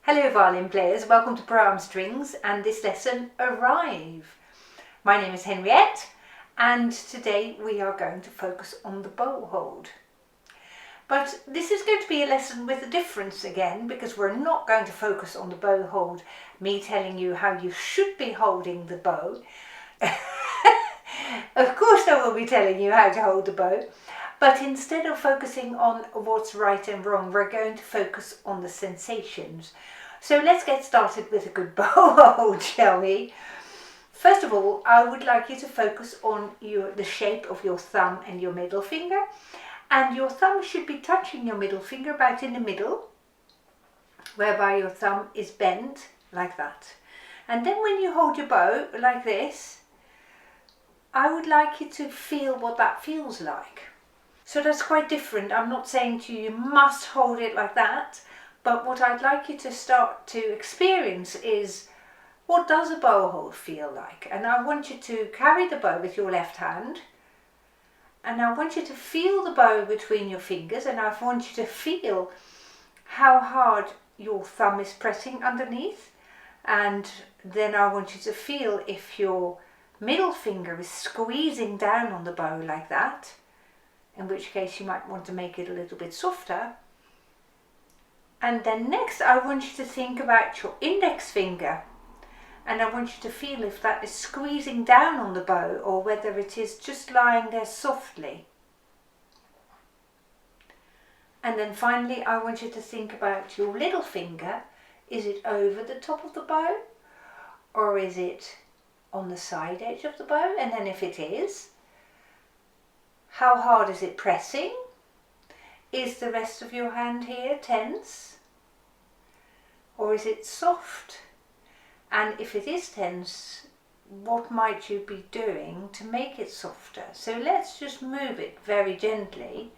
Hello violin players, welcome to Pro Arm Strings and this lesson, Arrive. My name is Henriette and today we are going to focus on the bow hold. But this is going to be a lesson with a difference again, because we're not going to focus on the bow hold, me telling you how you should be holding the bow. Of course I will be telling you how to hold the bow, but instead of focusing on what's right and wrong, we're going to focus on the sensations. So let's get started with a good bow hold, shall we? First of all, I would like you to focus on the shape of your thumb and your middle finger. And your thumb should be touching your middle finger about in the middle, whereby your thumb is bent like that. And then when you hold your bow like this, I would like you to feel what that feels like. So that's quite different. I'm not saying to you must hold it like that, but what I'd like you to start to experience is, what does a bow hold feel like? And I want you to carry the bow with your left hand, and I want you to feel the bow between your fingers, and I want you to feel how hard your thumb is pressing underneath, and then I want you to feel if your middle finger is squeezing down on the bow like that, in which case you might want to make it a little bit softer. And then next I want you to think about your index finger, and I want you to feel if that is squeezing down on the bow or whether it is just lying there softly. And then finally I want you to think about your little finger. Is it over the top of the bow, or is it on the side edge of the bow? And then if it is, how hard is it pressing? Is the rest of your hand here tense, or is it soft? And if it is tense, what might you be doing to make it softer? So let's just move it very gently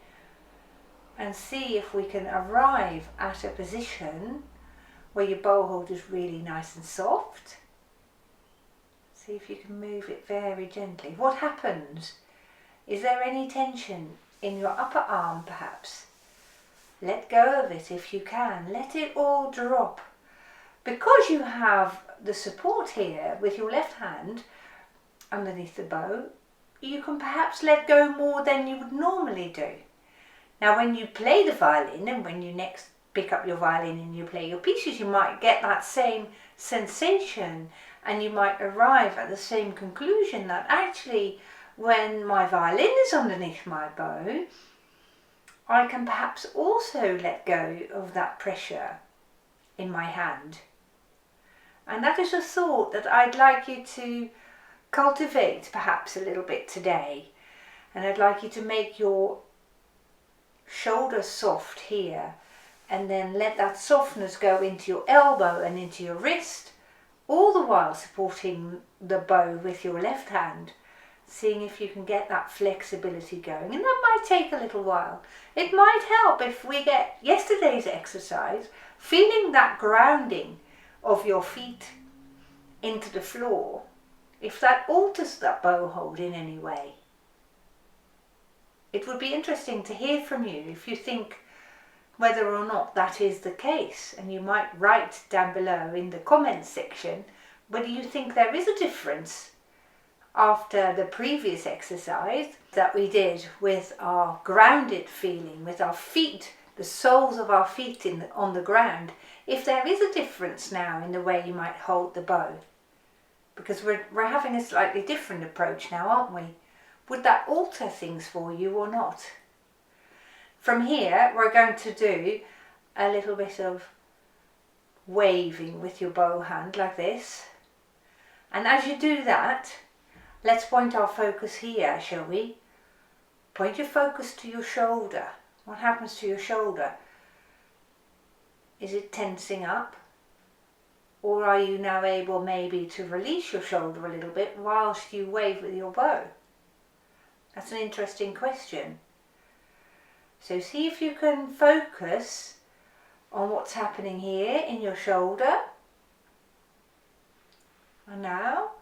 and see if we can arrive at a position where your bow hold is really nice and soft. See if you can move it very gently. What happens? Is there any tension in your upper arm perhaps? Let go of it if you can. Let it all drop. Because you have the support here with your left hand underneath the bow, you can perhaps let go more than you would normally do. Now when you play the violin, and when you next pick up your violin and you play your pieces, you might get that same sensation, and you might arrive at the same conclusion that actually when my violin is underneath my bow, I can perhaps also let go of that pressure in my hand. And that is a thought that I'd like you to cultivate perhaps a little bit today. And I'd like you to make your shoulder soft here, and then let that softness go into your elbow and into your wrist, all the while supporting the bow with your left hand, seeing if you can get that flexibility going. And that might take a little while. It might help if we get yesterday's exercise, feeling that grounding of your feet into the floor, if that alters that bow hold in any way. It would be interesting to hear from you if you think whether or not that is the case, and you might write down below in the comments section whether you think there is a difference after the previous exercise that we did with our grounded feeling, with our feet, the soles of our feet on the ground, if there is a difference now in the way you might hold the bow. Because we're having a slightly different approach now, aren't we? Would that alter things for you or not? From here we're going to do a little bit of waving with your bow hand like this. And as you do that, let's point our focus here, shall we? Point your focus to your shoulder. What happens to your shoulder? Is it tensing up? Or are you now able maybe to release your shoulder a little bit whilst you wave with your bow? That's an interesting question. So see if you can focus on what's happening here in your shoulder. And now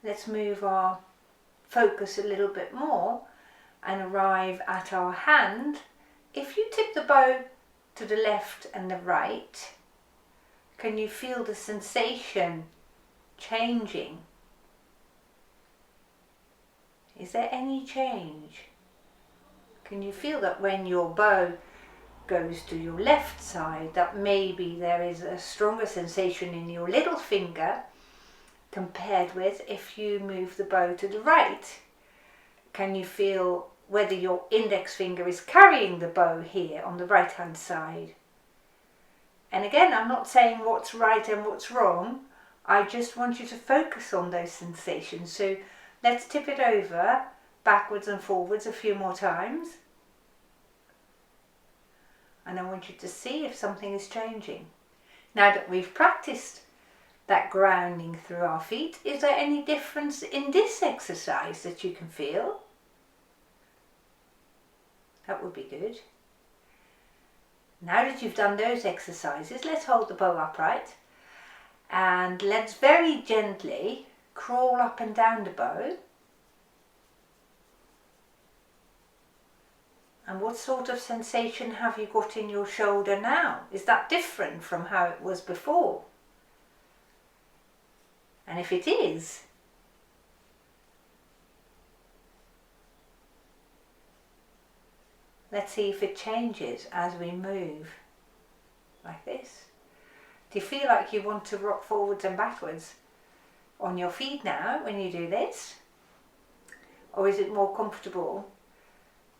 let's move our focus a little bit more and arrive at our hand. If you tip the bow to the left and the right, Can you feel the sensation changing? Is there any change? Can you feel that when your bow goes to your left side, that maybe there is a stronger sensation in your little finger compared with if you move the bow to the right? Can you feel whether your index finger is carrying the bow here on the right hand side? And again, I'm not saying what's right and what's wrong. I just want you to focus on those sensations. So let's tip it over backwards and forwards a few more times. And I want you to see if something is changing. Now that we've practiced that grounding through our feet, is there any difference in this exercise that you can feel? That would be good. Now that you've done those exercises, let's hold the bow upright and let's very gently crawl up and down the bow. And what sort of sensation have you got in your shoulder now? Is that different from how it was before? And if it is, let's see if it changes as we move like this. Do you feel like you want to rock forwards and backwards on your feet now when you do this? Or is it more comfortable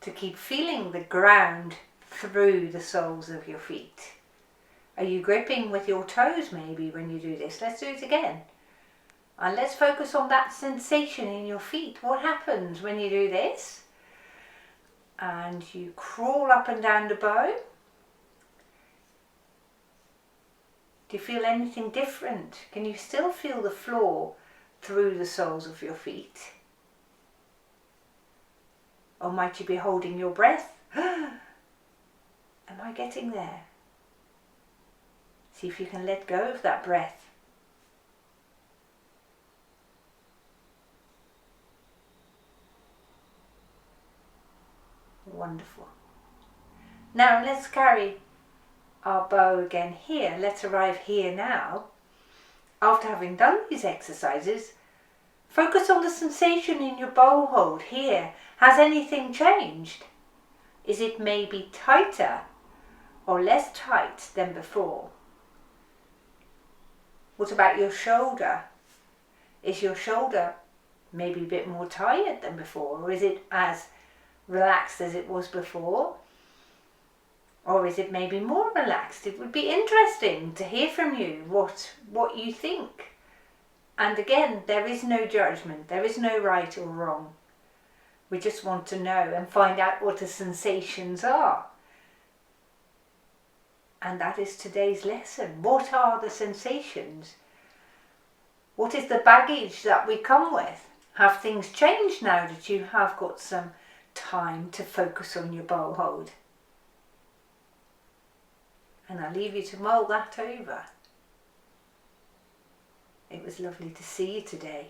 to keep feeling the ground through the soles of your feet? Are you gripping with your toes maybe when you do this? Let's do it again. And let's focus on that sensation in your feet. What happens when you do this? And you crawl up and down the bow. Do you feel anything different? Can you still feel the floor through the soles of your feet? Or might you be holding your breath? Am I getting there? See if you can let go of that breath. Wonderful. Now let's carry our bow again here. Let's arrive here now. After having done these exercises, focus on the sensation in your bow hold here. Has anything changed? Is it maybe tighter or less tight than before? What about your shoulder? Is your shoulder maybe a bit more tired than before, or is it as relaxed as it was before? Or is it maybe more relaxed? It would be interesting to hear from you what you think. And again, there is no judgment, there is no right or wrong. We just want to know and find out what the sensations are. And that is today's lesson. What are the sensations? What is the baggage that we come with? Have things changed now that you have got some time to focus on your bow hold? And I'll leave you to mull that over. It was lovely to see you today.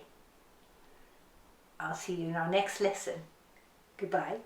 I'll see you in our next lesson. Goodbye.